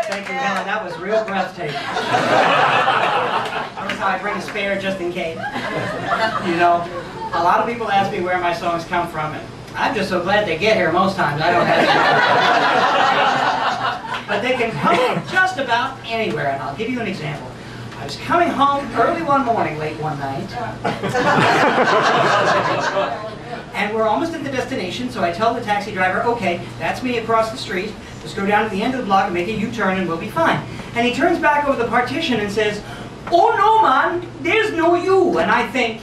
Thank you, Helen. That was real breathtaking. Notice how I bring a spare just in case. You know, a lot of people ask me where my songs come from, and I'm just so glad they get here most times. I don't have to. But they can come from just about anywhere, and I'll give you an example. I was coming home early one morning, late one night. And we're almost at the destination, so I tell the taxi driver, okay, that's me across the street. Just go down to the end of the block and make a U-turn and we'll be fine. And he turns back over the partition and says, oh no, man, there's no you. And I think,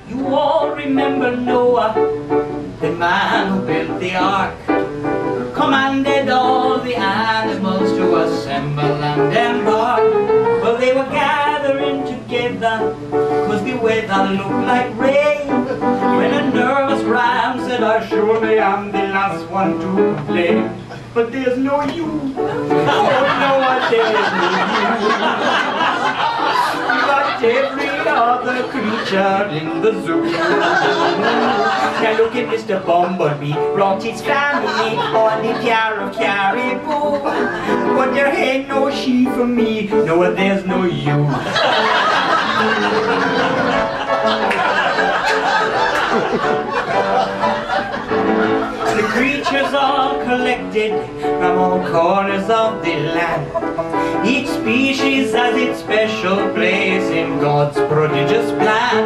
you all remember Noah, the man who built the ark, commanded all the animals to assemble and embark. Well, they were gathering together, cause the weather looked like rain. When a nervous ram said, I surely am the last one to complain. But there's no you. Oh no, there's no you. Like every other creature in the zoo. Now look at Mr. Bumblebee, brought his family on the pair of caribou. But there ain't no she for me, no, there's no you. The creatures all collected from all corners of the land. Each species has its special place in God's prodigious plan.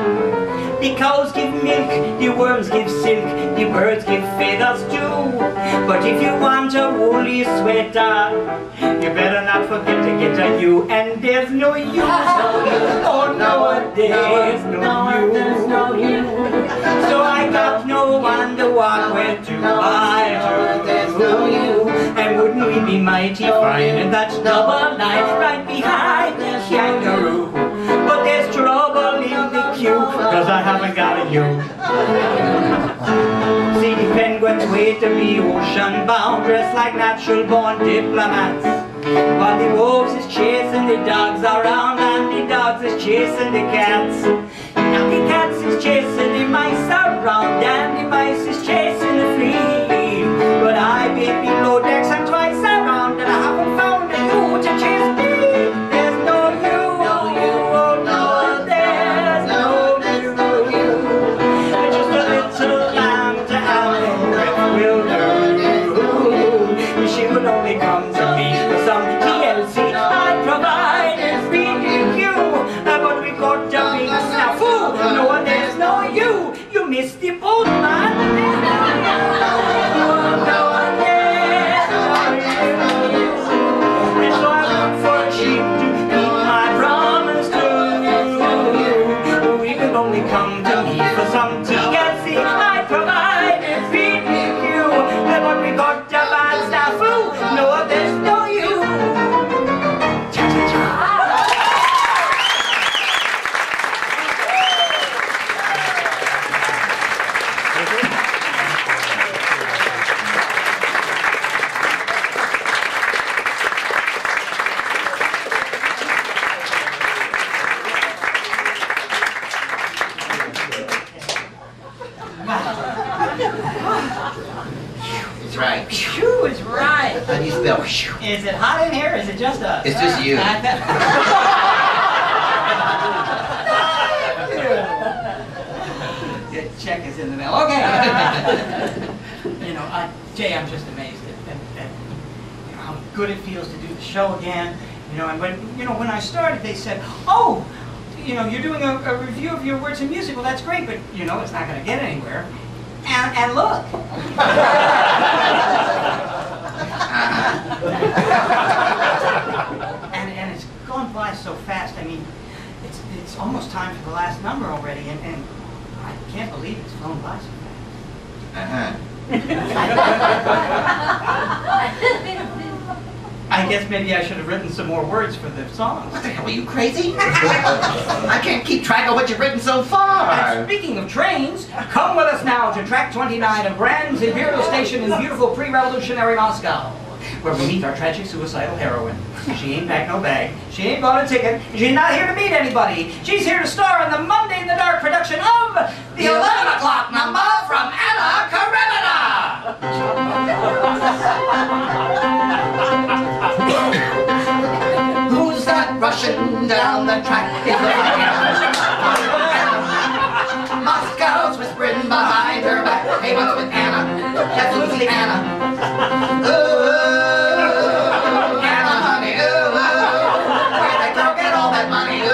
The cows give milk, the worms give silk, the birds give feathers too. But if you want a woolly sweater, you better not forget to get a you. And there's no you. Oh no, there's no you. So I got no one to walk with to buy to. There's no you. And wouldn't we be mighty fine in that double line right behind the kangaroo? But there's trouble in the queue, cause I haven't got a you. See the penguins wait to be ocean bound, dressed like natural born diplomats. While the wolves is chasing the dogs around, and the dogs is chasing the cats. Now the cats is chasing the mice around, and the mice is chasing the flea. But I've been below decks and twice around, and I haven't found a you to chase me. There's no you, oh no, there's no you. Just a little lamb to Allen will do. She would only come to me for some TLC. I provide and feed you, but we got a big snafu. No, there's no you. You missed the boat, man. No, there's no you. And so I look for a sheep to keep my promise to. We could only come to me for some TLC. I provide and feed you, but we got a bad snafu. No, there's no you. Cha-cha-cha. It's right. Phew is right. How do you spell? Is it hot in here? Or is it just us? It's just you. Your check is in the mail. Okay. You know, Jay, I'm just amazed at you know, how good it feels to do the show again. You know, and when I started, they said, "Oh, you know, you're doing a review of your words and music. Well, that's great, but you know, it's not going to get anywhere." And look. and it's gone by so fast. I mean, it's almost time for the last number already, and I can't believe it's flown by so fast. I guess maybe I should have written some more words for the songs. What the hell, are you crazy? I can't keep track of what you've written so far. And speaking of trains, come with us now to track 29 of Brand's Imperial Station in beautiful pre-revolutionary Moscow, where we meet our tragic suicidal heroine. She ain't packed no bag, she ain't bought a ticket, she's not here to meet anybody. She's here to star in the Monday in the Dark production of the 11 o'clock number from Anna Karenina. Who's that rushing down the track? Moscow's whispering behind her back. Hey, what's with Anna? That's Lucy Anna. Ooh, Anna, honey, ooh, where'd that girl get all that money? Ooh,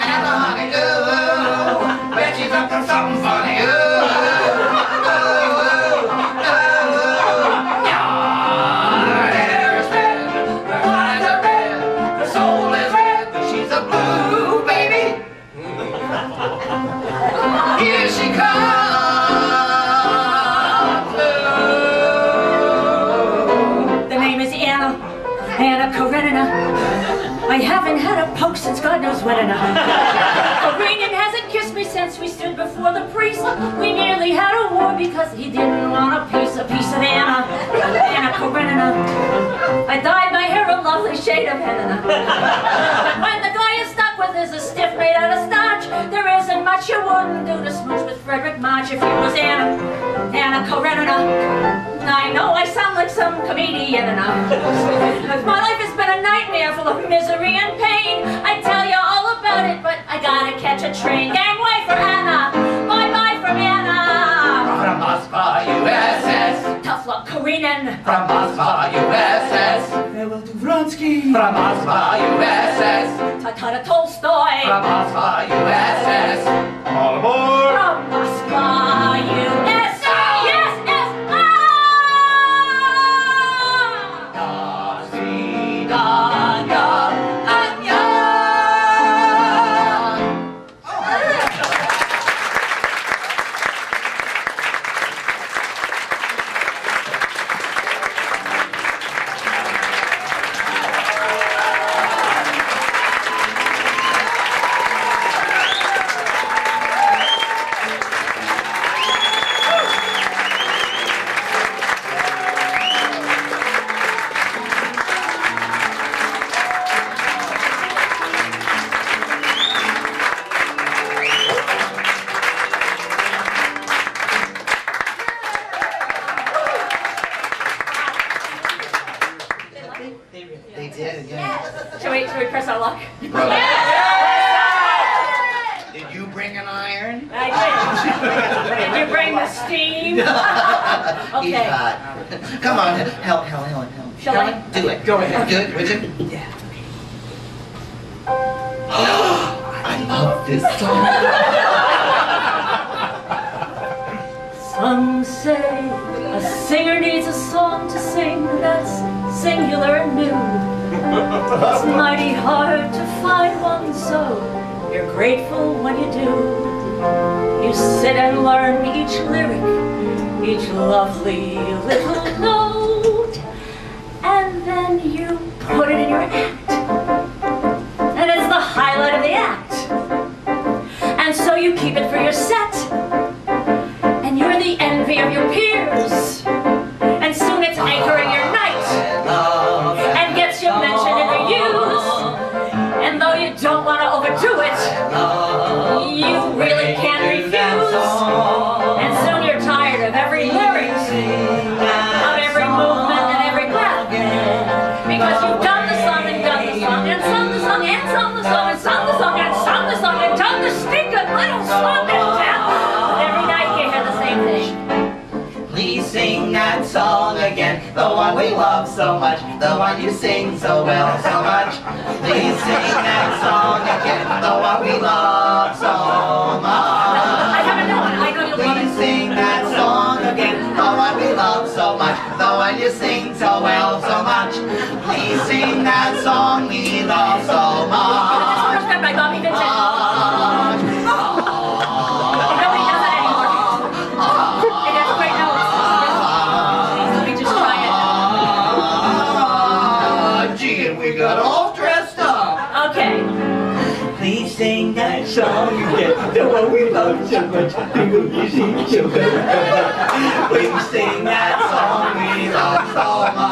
Anna, honey, ooh, bet she's up to something funny. Here she comes. The name is Anna Karenina. I haven't had a poke since God knows when enough. Karenin hasn't kissed me since we stood before the priest. We nearly had a war because he didn't want a piece of Anna Karenina. I dyed my hair a lovely shade of henna. But when the guy you're stuck with is a stiff made out of starch, there isn't much you wouldn't do to smooch with Frederick March if you was Anna Karenina. I know I sound like some comedian and my life has been a nightmare full of misery and pain. I tell you all about it, but I gotta catch a train. Gangway for Anna, bye-bye from Anna. From Moscow, USS. Tough luck, Karenin. From Moscow, USS. Farewell to Vronsky. From Moscow, USS. Tata Tolstoy. From Moscow, USS. All aboard! From Moscow, USS. Yes, yes, До свидания, Аня. They did, yeah. Should we press our luck? Did you bring an iron? I did. Did you bring the steam? He's Okay. hot. Come on, help. Shall I? Do it. Go ahead. Do it, would you? Yeah. I love this song. Some say a singer needs a song to sing that's singular and new. It's mighty hard to find one, so you're grateful when you do. You sit and learn each lyric, each lovely little note, and then you put it in your act. And it's the highlight of the act. And so you keep it for your set. And you're the envy of your peers. And soon it's anchoring your night. And gets your mention in reviews. And though you don't want to overdo it, you really can't refuse. Slow that down. Every night you hear the same thing. Please sing that song again, the one we love so much, the one you sing so well, so much. Please sing that song again, the one we love so much. I haven't known. I know you'll love Please it. sing that song again, the one we love so much, the one you sing so well, so much. Please sing that song we love so much. This one was done by Bobby Peaco. Nobody does that anymore. It has great notes. Let me just try it. Gee, and we got all dressed up. Okay. Please sing that song again, the one we love so much, the one you sing so well. Please sing that song we love so much.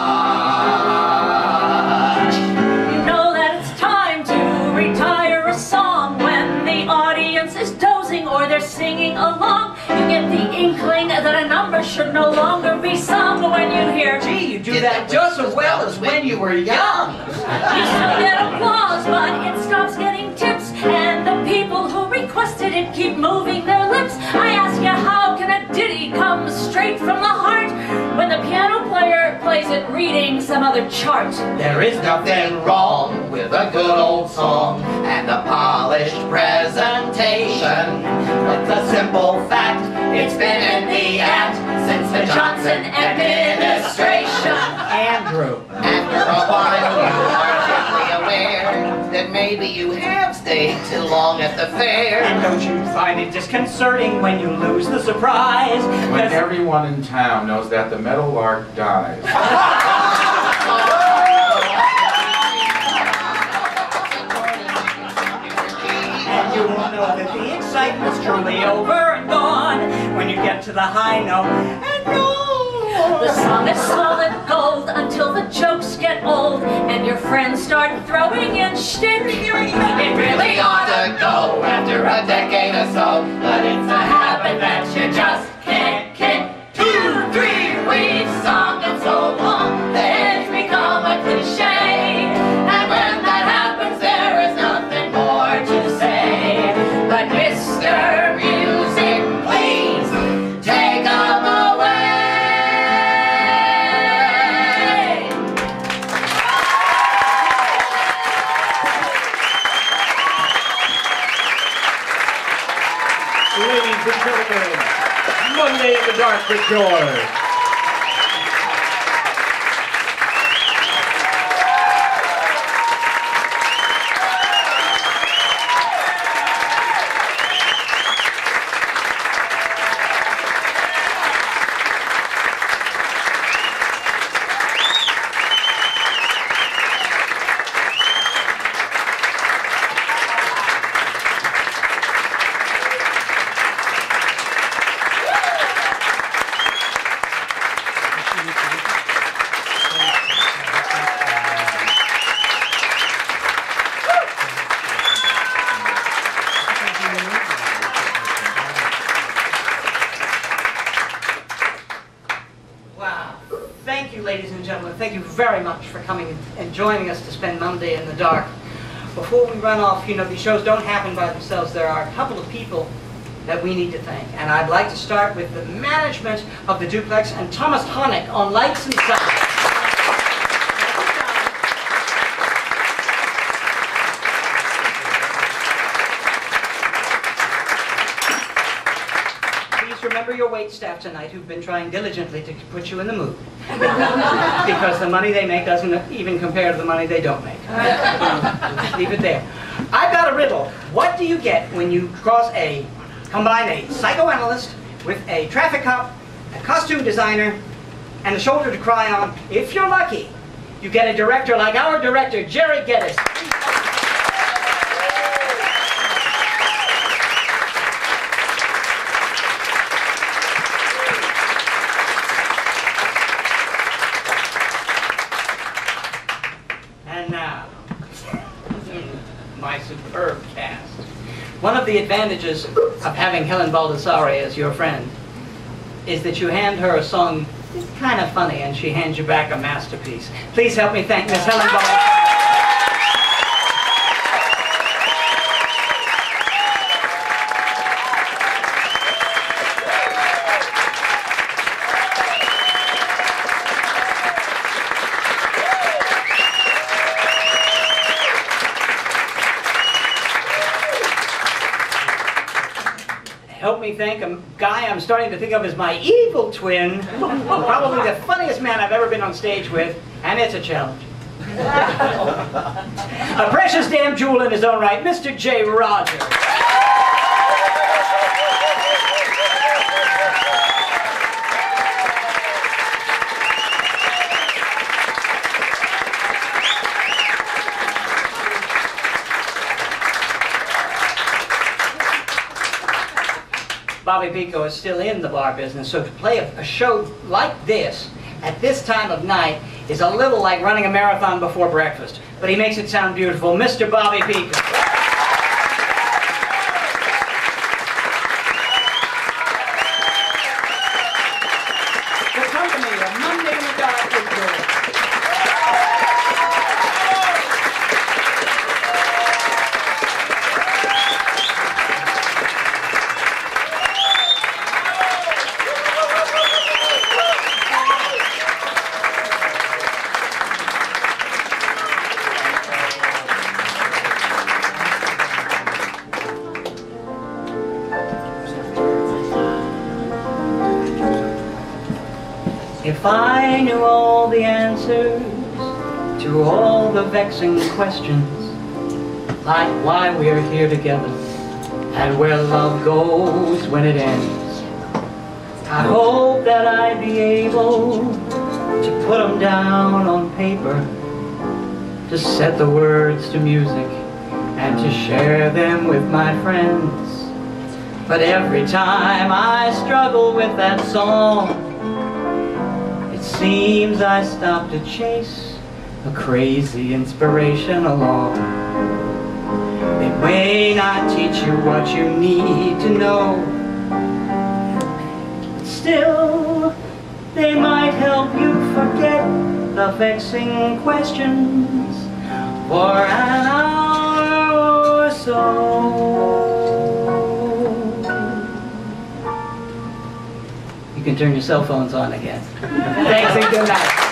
You know that it's time to retire a song when the audience is dozing or they're singing along. You get the inkling that a number should no longer be sung when you hear, Gee, you do that just as well as when you were young. you still get applause, but it stops getting tips, and the people who requested it keep moving their lips. I ask you, how can a ditty come straight from the heart when the piano player plays it reading some other chart? There is nothing wrong with a good old song and a polished presentation. But the simple fact, it's been in the act since the Johnson administration. Andrew. After a while, you are gently aware that maybe you have stayed too long at the fair. And don't you find it disconcerting when you lose the surprise? When everyone in town knows that the meadowlark dies. And you will know that the excitement's truly over and gone when you get to the high note and go. The song is solid gold until the jokes get old and your friends start throwing in shtick. It really ought to go after a decade or so, but it's a habit that you just can't kick. 2, 3, we've sung it so long that it's become a cliche. And when that happens, there is nothing more to say. But Mr. Music, please take 'em away. Ladies and gentlemen, Monday in the Dark with George. Wow. Thank you, ladies and gentlemen. Thank you very much for coming and joining us to spend Monday in the Dark. Before we run off, you know, these shows don't happen by themselves. There are a couple of people that we need to thank. And I'd like to start with the management of the Duplex and Thomas Honeck on lights and sound. Remember your wait staff tonight who've been trying diligently to put you in the mood. Because the money they make doesn't even compare to the money they don't make. Just leave it there. I've got a riddle. What do you get when you combine a psychoanalyst with a traffic cop, a costume designer, and a shoulder to cry on? If you're lucky, you get a director like our director, Gerry Geddes. My superb cast. One of the advantages of having Helen Baldassare as your friend is that you hand her a song that's kind of funny and she hands you back a masterpiece. Please help me thank Miss Helen Baldassare. help me thank a guy I'm starting to think of as my evil twin. Probably the funniest man I've ever been on stage with, and it's a challenge. A precious damn jewel in his own right, Mr. J. Rogers. Bobby Peaco is still in the bar business, so to play a show like this at this time of night is a little like running a marathon before breakfast. But he makes it sound beautiful. Mr. Bobby Peaco. The company of Monday in the Dark with Gerry. If I knew all the answers to all the vexing questions, like why we're here together and where love goes when it ends, I hope that I'd be able to put them down on paper, to set the words to music and to share them with my friends. But every time I struggle with that song, seems I stop to chase a crazy inspiration along. They may not teach you what you need to know, but still they might help you forget the vexing questions for an hour or so. You can turn your cell phones on again. Thanks and good night.